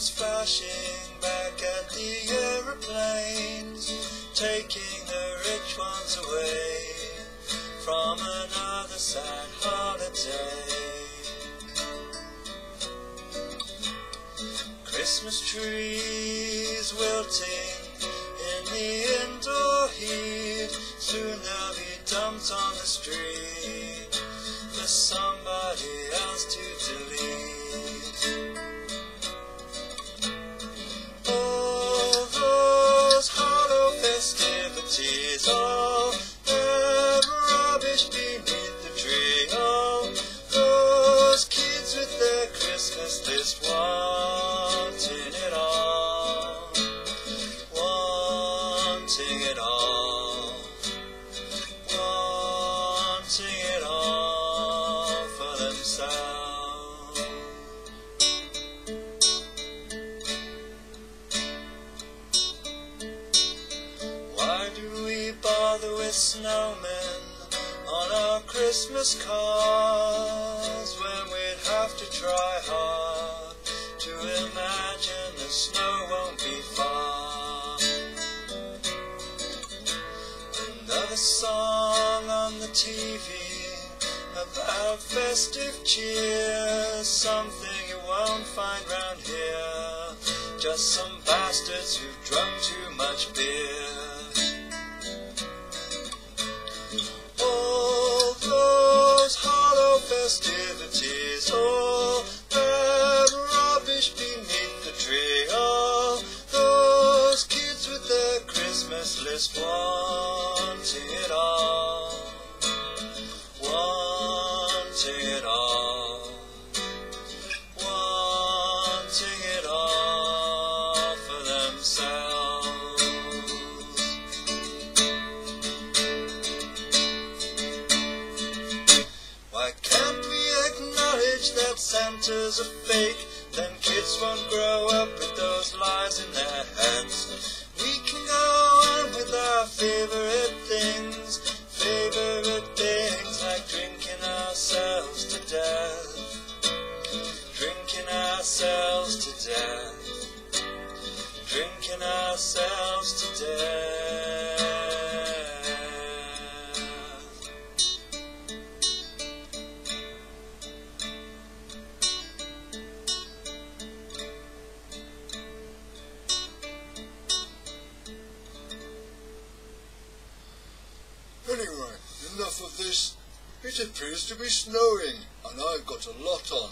lights flashing back at the aeroplanes, taking the rich ones away from another sad holiday. Christmas trees wilting in the indoor heat, soon they'll be dumped on the street for somebody else to delete. All those hollow festivities, all that rubbish beneath the tree, all those kids with their Christmas list wanting it all, wanting it all, wanting it all for themselves. Why do we bother with snowmen on our Christmas cards when we'd have to try hard to imagine the snow won't be far? Another song on the TV about festive cheer, something you won't find round here, just some bastards who've drunk too much beer. All those hollow festivities, all that rubbish beneath the tree, all those kids with their Christmas list wanting it all, wanting it all, wanting it all for themselves. Why can't we acknowledge that Santa's a fake? Then kids won't grow up with those lies in their heads. We can go on with our favorite things like drinking ourselves to death, drinking ourselves to death, drinking ourselves to death. Anyway, enough of this. It appears to be snowing, and I've got a lot on.